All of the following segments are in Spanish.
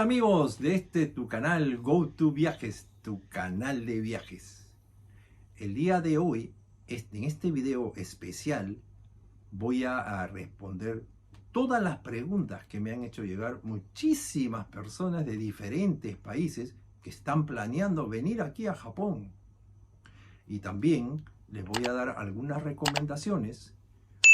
Amigos de tu canal GoToViajes, tu canal de viajes. El día de hoy, en este video especial, voy a responder todas las preguntas que me han hecho llegar muchísimas personas de diferentes países que están planeando venir aquí a Japón. Y también les voy a dar algunas recomendaciones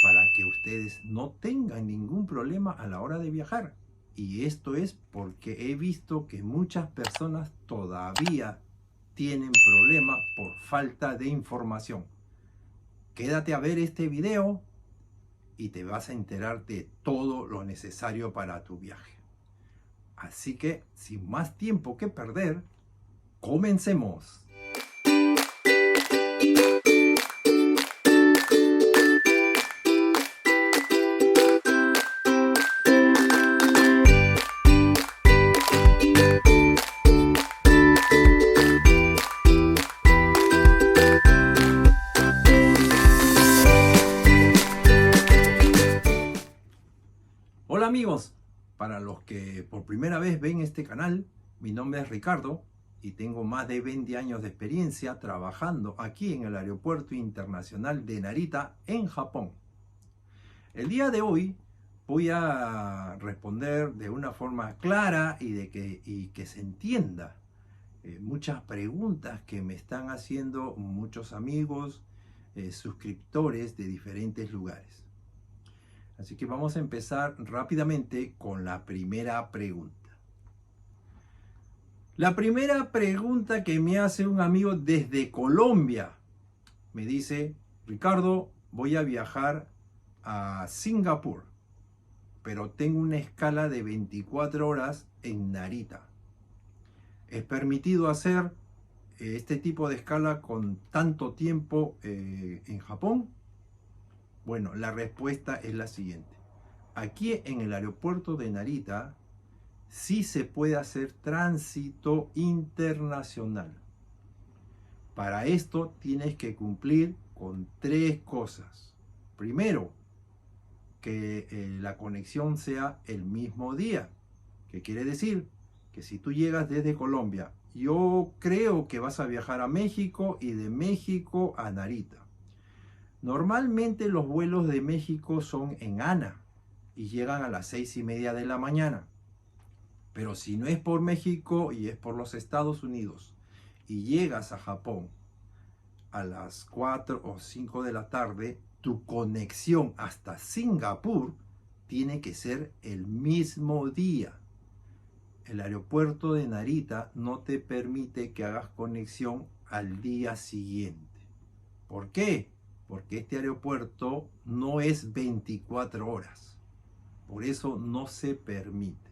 para que ustedes no tengan ningún problema a la hora de viajar. Y esto es porque he visto que muchas personas todavía tienen problemas por falta de información. Quédate a ver este video y te vas a enterar de todo lo necesario para tu viaje. Así que, sin más tiempo que perder, comencemos. Hola amigos, para los que por primera vez ven este canal, mi nombre es Ricardo y tengo más de 20 años de experiencia trabajando aquí en el Aeropuerto Internacional de Narita en Japón. El día de hoy voy a responder de una forma clara y que se entienda muchas preguntas que me están haciendo muchos amigos, suscriptores de diferentes lugares. Así que vamos a empezar rápidamente con la primera pregunta. La primera pregunta que me hace un amigo desde Colombia. Me dice, Ricardo, voy a viajar a Singapur, pero tengo una escala de 24 horas en Narita. ¿Es permitido hacer este tipo de escala con tanto tiempo en Japón? Bueno, la respuesta es la siguiente. Aquí en el aeropuerto de Narita sí se puede hacer tránsito internacional. Para esto tienes que cumplir con 3 cosas. Primero, que la conexión sea el mismo día. ¿Qué quiere decir? Que si tú llegas desde Colombia, yo creo que vas a viajar a México y de México a Narita. Normalmente los vuelos de México son en ANA y llegan a las 6:30 de la mañana. Pero si no es por México y es por los Estados Unidos y llegas a Japón a las 4 o 5 de la tarde, tu conexión hasta Singapur tiene que ser el mismo día. El aeropuerto de Narita no te permite que hagas conexión al día siguiente. ¿Por qué? Porque este aeropuerto no es 24 horas. Por eso no se permite.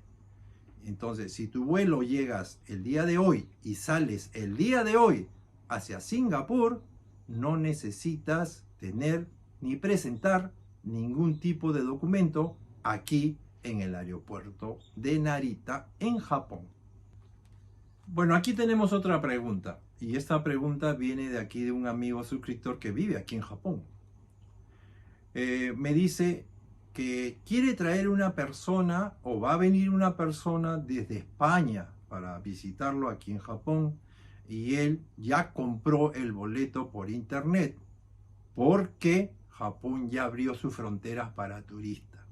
Entonces, si tu vuelo llegas el día de hoy y sales el día de hoy hacia Singapur, no necesitas tener ni presentar ningún tipo de documento aquí en el aeropuerto de Narita, en Japón. Bueno, aquí tenemos otra pregunta. Y esta pregunta viene de aquí de un amigo suscriptor que vive aquí en Japón. Me dice que quiere traer una persona o va a venir una persona desde España para visitarlo aquí en Japón y él ya compró el boleto por internet porque Japón ya abrió sus fronteras para turistas.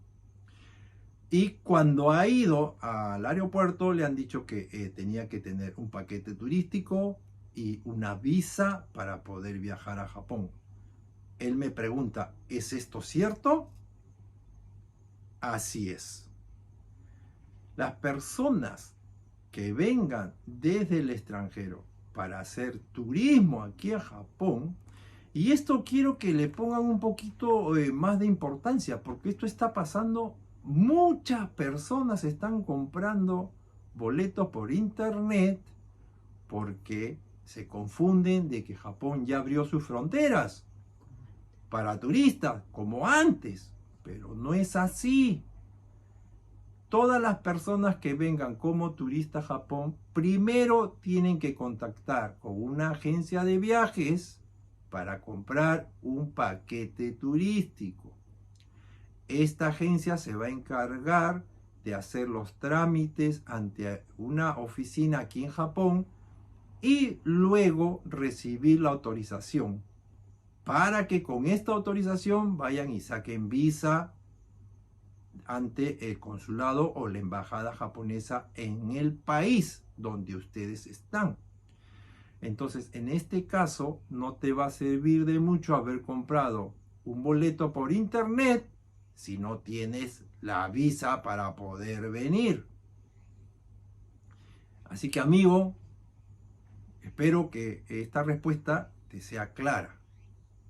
Y cuando ha ido al aeropuerto le han dicho que tenía que tener un paquete turístico y una visa para poder viajar a Japón. Él me pregunta, ¿es esto cierto? Así es. Las personas que vengan desde el extranjero para hacer turismo aquí a Japón, y esto quiero que le pongan un poquito más de importancia, porque esto está pasando. Muchas personas están comprando boletos por internet porque se confunden de que Japón ya abrió sus fronteras para turistas como antes, pero no es así. Todas las personas que vengan como turistas a Japón primero tienen que contactar con una agencia de viajes para comprar un paquete turístico. Esta agencia se va a encargar de hacer los trámites ante una oficina aquí en Japón y luego recibir la autorización para que con esta autorización vayan y saquen visa ante el consulado o la embajada japonesa en el país donde ustedes están. Entonces, en este caso, no te va a servir de mucho haber comprado un boleto por internet si no tienes la visa para poder venir. Así que, amigo, espero que esta respuesta te sea clara.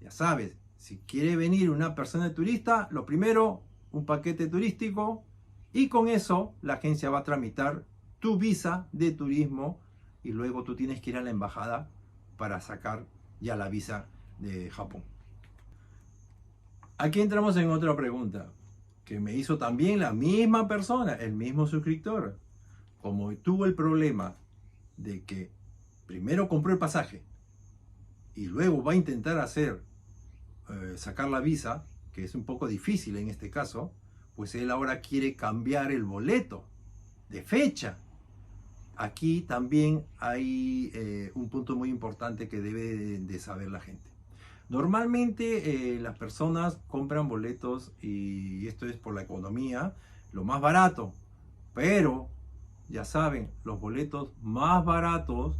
Ya sabes, si quiere venir una persona de turista, lo primero, un paquete turístico, y con eso la agencia va a tramitar tu visa de turismo y luego tú tienes que ir a la embajada para sacar ya la visa de Japón. Aquí entramos en otra pregunta que me hizo también la misma persona, el mismo suscriptor. Como tuvo el problema de que primero compró el pasaje y luego va a intentar sacar la visa, que es un poco difícil en este caso, pues él ahora quiere cambiar el boleto de fecha. Aquí también hay un punto muy importante que debe de saber la gente. Normalmente las personas compran boletos, y esto es por la economía, lo más barato, pero ya saben, los boletos más baratos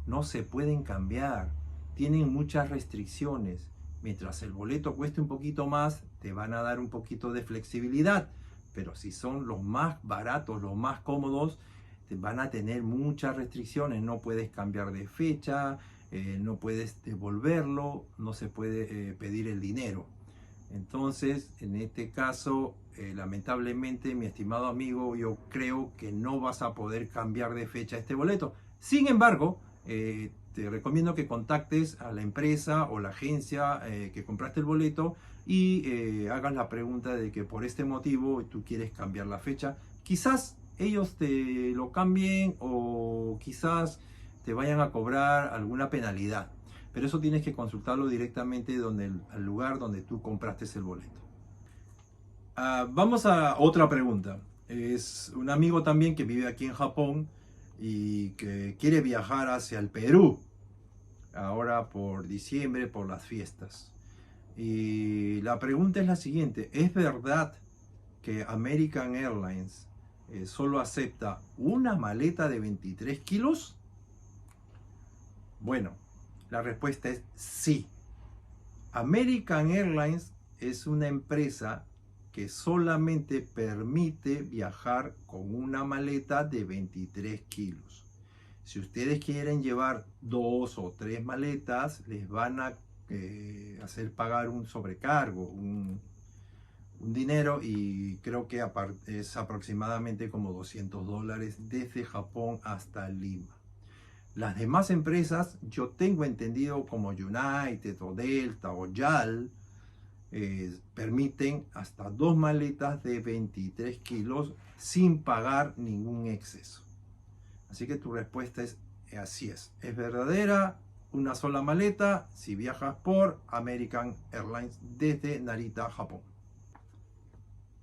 no se pueden cambiar, tienen muchas restricciones. Mientras el boleto cueste un poquito más, te van a dar un poquito de flexibilidad, pero si son los más baratos, los más cómodos, te van a tener muchas restricciones. No puedes cambiar de fecha, no puedes devolverlo, no se puede pedir el dinero. Entonces, en este caso, lamentablemente, mi estimado amigo, yo creo que no vas a poder cambiar de fecha este boleto. Sin embargo, te recomiendo que contactes a la empresa o la agencia que compraste el boleto y hagas la pregunta de que por este motivo tú quieres cambiar la fecha. Quizás ellos te lo cambien o quizás te vayan a cobrar alguna penalidad. Pero eso tienes que consultarlo directamente al lugar donde tú compraste el boleto. Vamos a otra pregunta. Es un amigo también que vive aquí en Japón y que quiere viajar hacia el Perú ahora por diciembre, por las fiestas. Y la pregunta es la siguiente: ¿es verdad que American Airlines solo acepta una maleta de 23 kilos? Bueno, la respuesta es sí. American Airlines es una empresa que solamente permite viajar con una maleta de 23 kilos. Si ustedes quieren llevar 2 o 3 maletas, les van a hacer pagar un sobrecargo, un dinero, y creo que es aproximadamente como $200 desde Japón hasta Lima. Las demás empresas, yo tengo entendido, como United o Delta o YAL, permiten hasta 2 maletas de 23 kilos sin pagar ningún exceso. Así que tu respuesta es así es verdadera, una sola maleta si viajas por American Airlines desde Narita, Japón.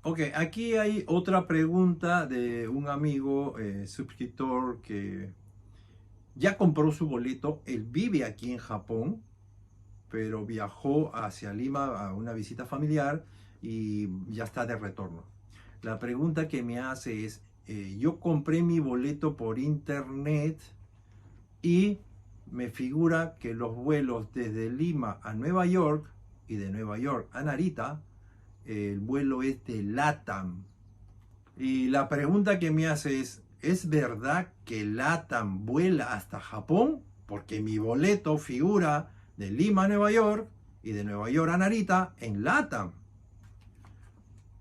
Ok, aquí hay otra pregunta de un amigo suscriptor que ya compró su boleto. Él vive aquí en Japón, pero viajó hacia Lima a una visita familiar y ya está de retorno. La pregunta que me hace es, yo compré mi boleto por internet y me figura que los vuelos desde Lima a Nueva York y de Nueva York a Narita, el vuelo es de LATAM. Y la pregunta que me hace ¿es verdad que LATAM vuela hasta Japón? Porque mi boleto figura de Lima a Nueva York y de Nueva York a Narita en LATAM.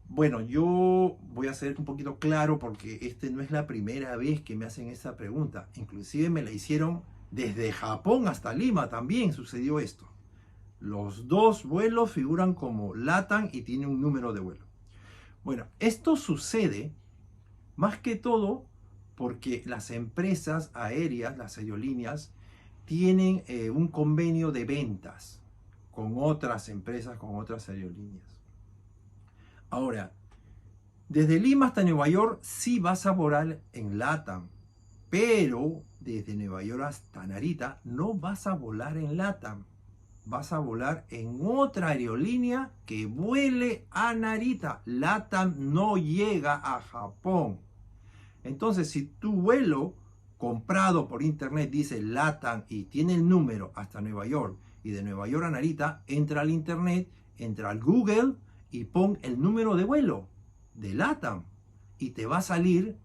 Bueno, yo voy a ser un poquito claro porque no es la primera vez que me hacen esa pregunta. Inclusive me la hicieron desde Japón hasta Lima, también sucedió esto. Los dos vuelos figuran como LATAM y tiene un número de vuelo. Bueno, esto sucede más que todo porque las empresas aéreas, las aerolíneas, tienen un convenio de ventas con otras empresas, con otras aerolíneas. Ahora, Desde Lima hasta Nueva York sí vas a volar en LATAM, pero desde Nueva York hasta Narita no vas a volar en LATAM. Vas a volar en otra aerolínea que vuele a Narita. LATAM no llega a Japón. Entonces, si tu vuelo comprado por internet dice LATAM y tiene el número hasta Nueva York y de Nueva York a Narita, entra al internet, entra al Google y pon el número de vuelo de LATAM y te va a salir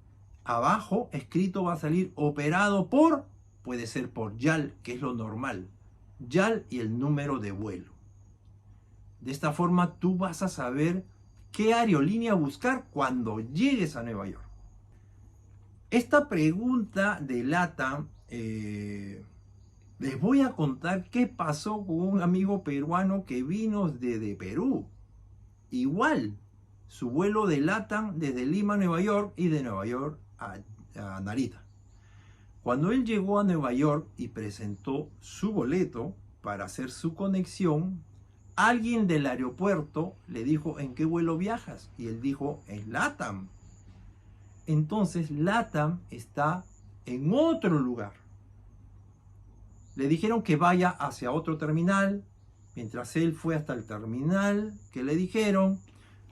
abajo escrito, va a salir operado por, puede ser por YAL, que es lo normal, YAL y el número de vuelo. De esta forma tú vas a saber qué aerolínea buscar cuando llegues a Nueva York. Esta pregunta de LATAM, les voy a contar qué pasó con un amigo peruano que vino desde Perú. Igual, su vuelo de LATAM desde Lima a Nueva York y de Nueva York a Narita. Cuando él llegó a Nueva York y presentó su boleto para hacer su conexión, alguien del aeropuerto le dijo: ¿en qué vuelo viajas? Y él dijo: en LATAM. Entonces LATAM está en otro lugar. Le dijeron que vaya hacia otro terminal. Mientras él fue hasta el terminal que le dijeron,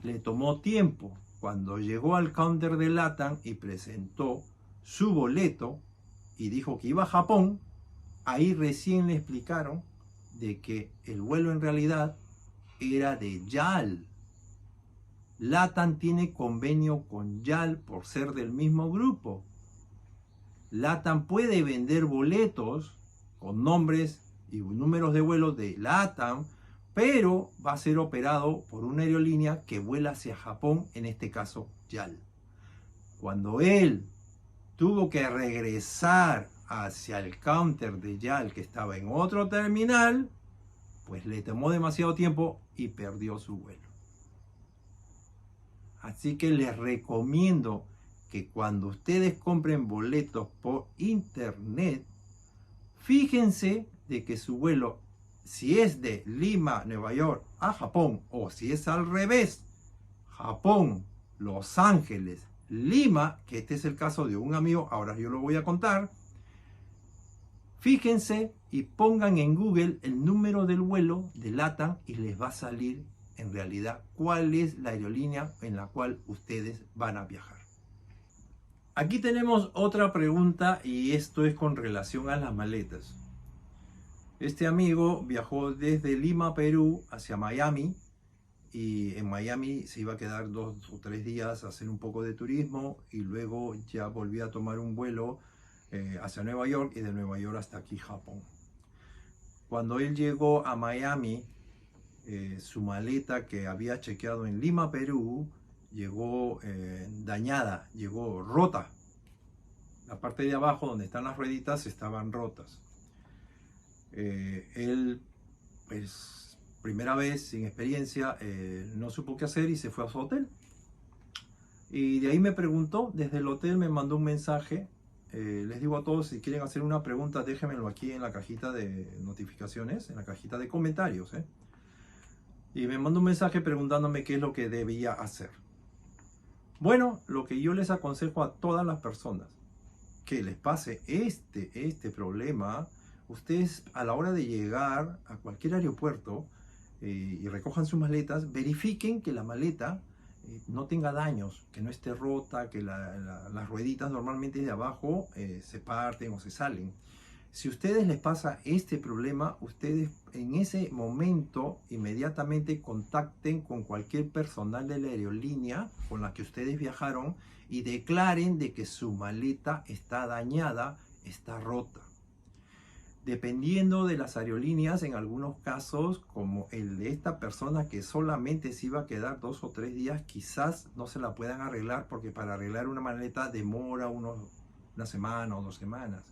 le tomó tiempo. Cuando llegó al counter de LATAM y presentó su boleto y dijo que iba a Japón, ahí recién le explicaron de que el vuelo en realidad era de YAL. LATAM tiene convenio con YAL por ser del mismo grupo. LATAM puede vender boletos con nombres y números de vuelo de LATAM, pero va a ser operado por una aerolínea que vuela hacia Japón, en este caso YAL. Cuando él tuvo que regresar hacia el counter de YAL que estaba en otro terminal, pues le tomó demasiado tiempo y perdió su vuelo. Así que les recomiendo que cuando ustedes compren boletos por internet, fíjense de que su vuelo, si es de Lima, Nueva York a Japón, o si es al revés, Japón, Los Ángeles, Lima, que este es el caso de un amigo, ahora yo lo voy a contar. Fíjense y pongan en Google el número del vuelo de LATAM y les va a salir en realidad cuál es la aerolínea en la cual ustedes van a viajar. Aquí tenemos otra pregunta y esto es con relación a las maletas. Este amigo viajó desde Lima, Perú, hacia Miami, y en Miami se iba a quedar 2 o 3 días a hacer un poco de turismo y luego ya volvía a tomar un vuelo hacia Nueva York y de Nueva York hasta aquí Japón. Cuando él llegó a Miami, su maleta que había chequeado en Lima, Perú, llegó dañada, llegó rota. La parte de abajo donde están las rueditas estaban rotas. Él, pues, primera vez, sin experiencia, no supo qué hacer y se fue a su hotel. Y de ahí me preguntó, desde el hotel me mandó un mensaje. Les digo a todos, si quieren hacer una pregunta, déjenmelo aquí en la cajita de notificaciones, en la cajita de comentarios. Y me mandó un mensaje preguntándome qué es lo que debía hacer. Bueno, lo que yo les aconsejo a todas las personas que les pase este problema, ustedes a la hora de llegar a cualquier aeropuerto y recojan sus maletas, verifiquen que la maleta no tenga daños, que no esté rota, que las rueditas normalmente de abajo se parten o se salen. Si a ustedes les pasa este problema, ustedes en ese momento inmediatamente contacten con cualquier personal de la aerolínea con la que ustedes viajaron y declaren de que su maleta está dañada, está rota. Dependiendo de las aerolíneas, en algunos casos, como el de esta persona que solamente se iba a quedar 2 o 3 días, quizás no se la puedan arreglar, porque para arreglar una maleta demora una semana o 2 semanas.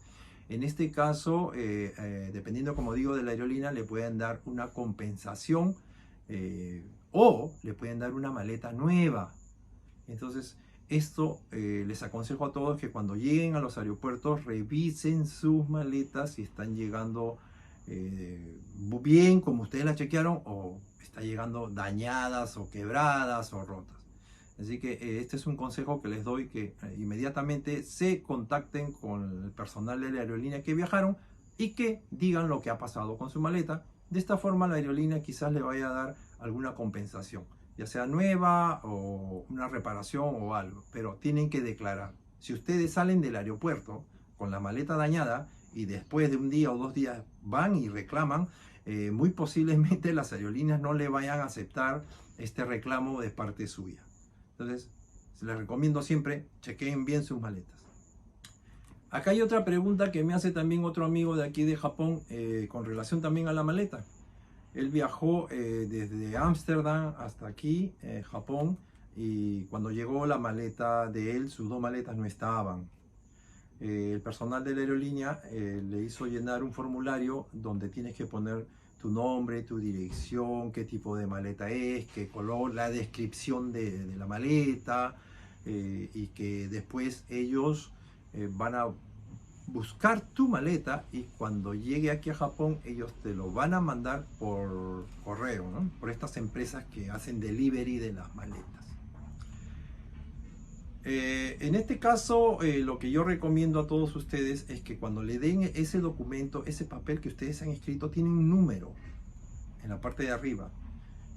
En este caso, dependiendo, como digo, de la aerolínea, le pueden dar una compensación o le pueden dar una maleta nueva. Entonces, esto les aconsejo a todos que cuando lleguen a los aeropuertos revisen sus maletas si están llegando bien como ustedes la chequearon o está llegando dañadas o quebradas o rotas. Así que este es un consejo que les doy, que inmediatamente se contacten con el personal de la aerolínea que viajaron y que digan lo que ha pasado con su maleta. De esta forma la aerolínea quizás le vaya a dar alguna compensación, ya sea nueva o una reparación o algo, pero tienen que declarar. Si ustedes salen del aeropuerto con la maleta dañada y después de un día o 2 días van y reclaman, muy posiblemente las aerolíneas no le vayan a aceptar este reclamo de parte suya. Entonces, les recomiendo siempre, chequeen bien sus maletas. Acá hay otra pregunta que me hace también otro amigo de aquí de Japón, con relación también a la maleta. Él viajó desde Ámsterdam hasta aquí, Japón, y cuando llegó la maleta de él, sus 2 maletas no estaban. El personal de la aerolínea le hizo llenar un formulario donde tienes que poner tu nombre, tu dirección, qué tipo de maleta es, qué color, la descripción de la maleta, y que después ellos van a buscar tu maleta y cuando llegue aquí a Japón ellos te lo van a mandar por correo, ¿no? Por estas empresas que hacen delivery de las maletas. En este caso, lo que yo recomiendo a todos ustedes es que cuando le den ese documento, ese papel que ustedes han escrito, tiene un número en la parte de arriba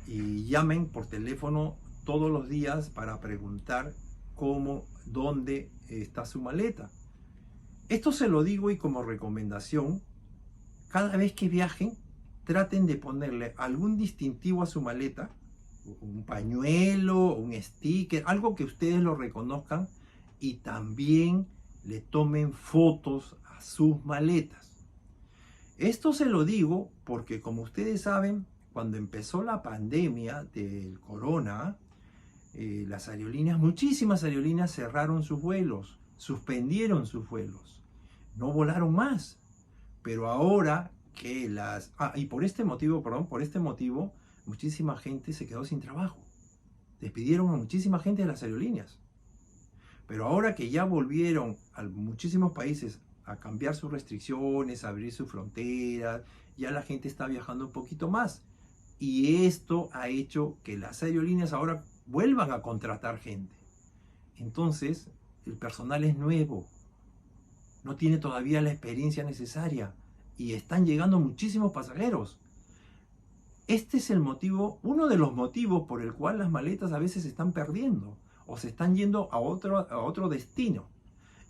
y llamen por teléfono todos los días para preguntar cómo, dónde está su maleta. Esto se lo digo y como recomendación, cada vez que viajen, traten de ponerle algún distintivo a su maleta, un pañuelo, un sticker, algo que ustedes lo reconozcan y también le tomen fotos a sus maletas. Esto se lo digo porque, como ustedes saben, cuando empezó la pandemia del corona, las aerolíneas, muchísimas aerolíneas cerraron sus vuelos, suspendieron sus vuelos, no volaron más. Pero ahora que y por este motivo, muchísima gente se quedó sin trabajo. Despidieron a muchísima gente de las aerolíneas. Pero ahora que ya volvieron a muchísimos países a cambiar sus restricciones, a abrir sus fronteras, ya la gente está viajando un poquito más. Y esto ha hecho que las aerolíneas ahora vuelvan a contratar gente. Entonces, el personal es nuevo, no tiene todavía la experiencia necesaria y están llegando muchísimos pasajeros. Este es el motivo, uno de los motivos por el cual las maletas a veces se están perdiendo o se están yendo a otro destino.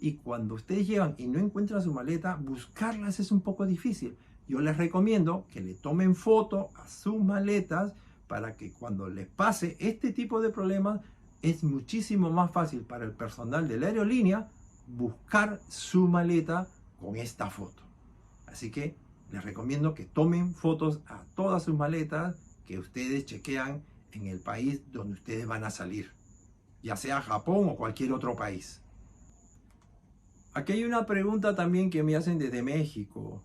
Y cuando ustedes llegan y no encuentran su maleta, buscarlas es un poco difícil. Yo les recomiendo que le tomen foto a sus maletas para que cuando les pase este tipo de problemas, es muchísimo más fácil para el personal de la aerolínea buscar su maleta con esta foto. Así que les recomiendo que tomen fotos a todas sus maletas que ustedes chequean en el país donde ustedes van a salir, ya sea Japón o cualquier otro país. Aquí hay una pregunta también que me hacen desde México.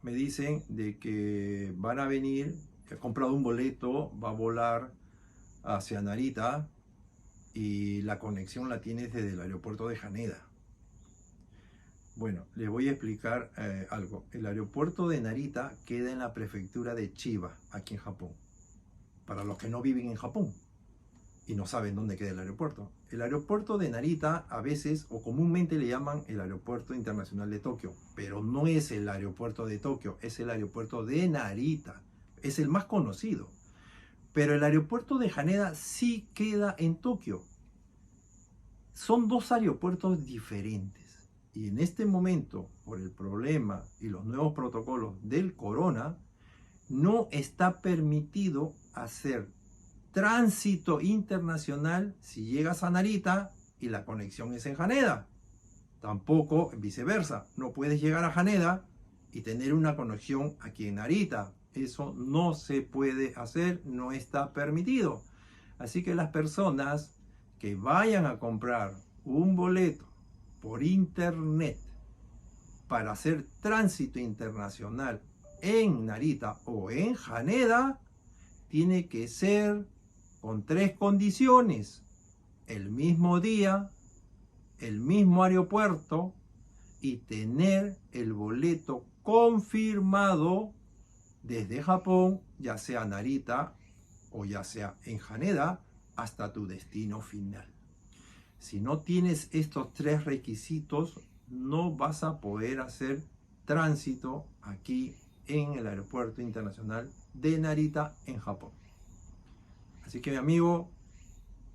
Me dicen de que van a venir, he comprado un boleto, va a volar hacia Narita y la conexión la tienes desde el aeropuerto de Haneda. Bueno, les voy a explicar algo. El aeropuerto de Narita queda en la prefectura de Chiba, aquí en Japón. Para los que no viven en Japón y no saben dónde queda el aeropuerto. El aeropuerto de Narita a veces o comúnmente le llaman el aeropuerto internacional de Tokio, pero no es el aeropuerto de Tokio, es el aeropuerto de Narita. Es el más conocido. Pero el aeropuerto de Haneda sí queda en Tokio. Son 2 aeropuertos diferentes. Y en este momento, por el problema y los nuevos protocolos del corona, no está permitido hacer tránsito internacional si llegas a Narita y la conexión es en Haneda. Tampoco viceversa, no puedes llegar a Haneda y tener una conexión aquí en Narita. Eso no se puede hacer, no está permitido. Así que las personas que vayan a comprar un boleto por internet para hacer tránsito internacional en Narita o en Haneda, tiene que ser con 3 condiciones: el mismo día, el mismo aeropuerto y tener el boleto confirmado desde Japón, ya sea Narita o ya sea en Haneda, hasta tu destino final. Si no tienes estos 3 requisitos, no vas a poder hacer tránsito aquí en el aeropuerto internacional de Narita en Japón. Así que mi amigo,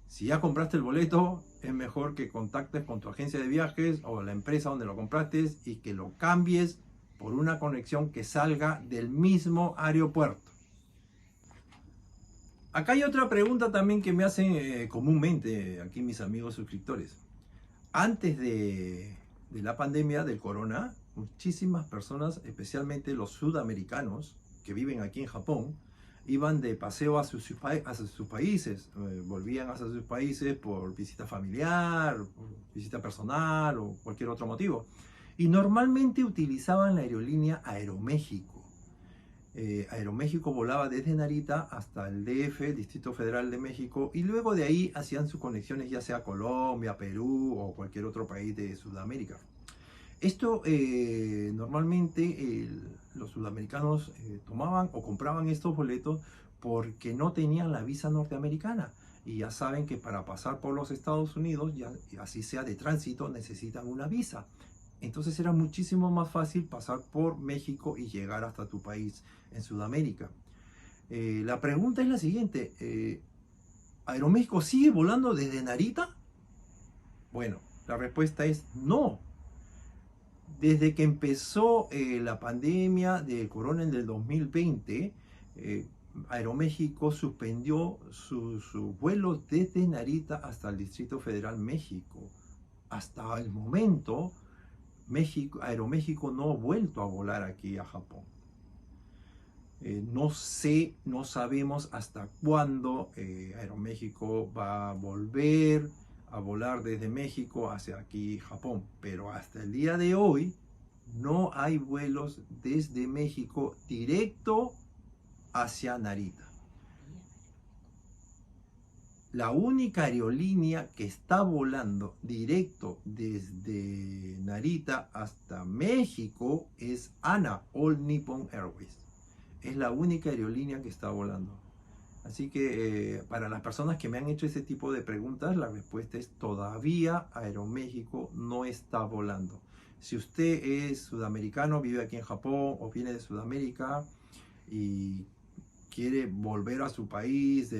si ya compraste el boleto, es mejor que contactes con tu agencia de viajes o la empresa donde lo compraste y que lo cambies por una conexión que salga del mismo aeropuerto. Acá hay otra pregunta también que me hacen comúnmente aquí mis amigos suscriptores. Antes de la pandemia del corona, muchísimas personas, especialmente los sudamericanos que viven aquí en Japón, iban de paseo a sus países, volvían hacia sus países por visita familiar, por visita personal o cualquier otro motivo. Y normalmente utilizaban la aerolínea Aeroméxico. Aeroméxico volaba desde Narita hasta el DF, Distrito Federal de México, y luego de ahí hacían sus conexiones ya sea Colombia, Perú o cualquier otro país de Sudamérica. Esto normalmente los sudamericanos tomaban o compraban estos boletos porque no tenían la visa norteamericana. Y ya saben que para pasar por los Estados Unidos, ya así sea de tránsito, necesitan una visa. Entonces era muchísimo más fácil pasar por México y llegar hasta tu país en Sudamérica. La pregunta es la siguiente. ¿Aeroméxico sigue volando desde Narita? Bueno, la respuesta es no. Desde que empezó la pandemia de corona en el 2020, Aeroméxico suspendió sus vuelos desde Narita hasta el Distrito Federal México. Hasta el momento, Aeroméxico no ha vuelto a volar aquí a Japón. No sabemos hasta cuándo Aeroméxico va a volver a volar desde México hacia aquí Japón, pero hasta el día de hoy no hay vuelos desde México directo hacia Narita. La única aerolínea que está volando directo desde Narita hasta México es ANA, All Nippon Airways. Es la única aerolínea que está volando. Así que para las personas que me han hecho ese tipo de preguntas, la respuesta es todavía Aeroméxico no está volando. Si usted es sudamericano, vive aquí en Japón o viene de Sudamérica y quiere volver a su país,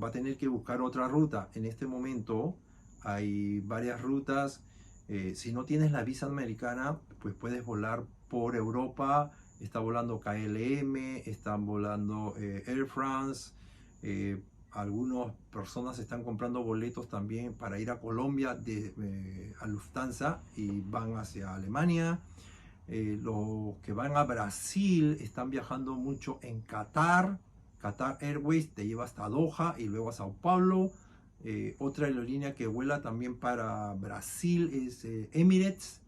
va a tener que buscar otra ruta. En este momento hay varias rutas. Si no tienes la visa americana, pues puedes volar por Europa. Está volando KLM, están volando Air France. Algunas personas están comprando boletos también para ir a Colombia a Lufthansa y van hacia Alemania. Los que van a Brasil están viajando mucho en Qatar. Qatar Airways te lleva hasta Doha y luego a Sao Paulo. Otra aerolínea que vuela también para Brasil es Emirates.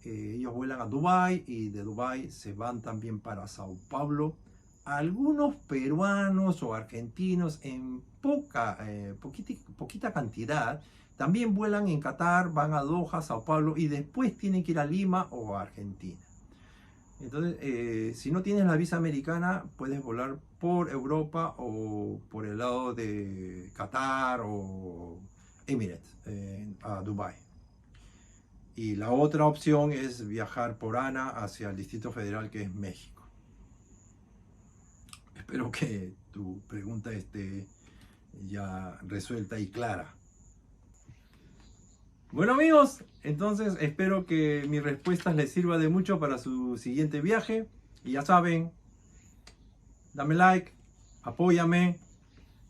Ellos vuelan a Dubái y de Dubái se van también para Sao Paulo. Algunos peruanos o argentinos en poquita cantidad también vuelan en Qatar, van a Doha, Sao Paulo y después tienen que ir a Lima o a Argentina. Entonces, si no tienes la visa americana, puedes volar por Europa o por el lado de Qatar o Emirates a Dubái. Y la otra opción es viajar por ANA hacia el Distrito Federal, que es México. Espero que tu pregunta esté ya resuelta y clara. Bueno amigos, entonces espero que mis respuestas les sirva de mucho para su siguiente viaje. Y ya saben, dame like, apóyame,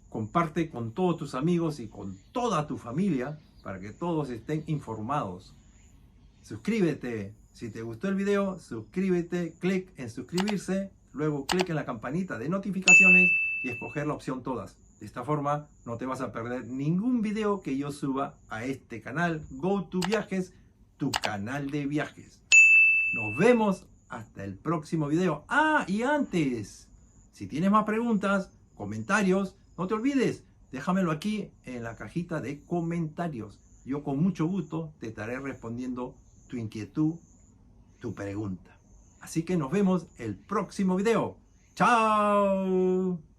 comparte con todos tus amigos y con toda tu familia para que todos estén informados. Suscríbete, si te gustó el video, suscríbete, clic en suscribirse, luego clic en la campanita de notificaciones y escoger la opción todas. De esta forma no te vas a perder ningún video que yo suba a este canal GoToViajes, tu canal de viajes. Nos vemos hasta el próximo video. Y antes, si tienes más preguntas, comentarios, no te olvides, déjamelo aquí en la cajita de comentarios. Yo con mucho gusto te estaré respondiendo tu inquietud, tu pregunta. Así que nos vemos el próximo video. ¡Chao!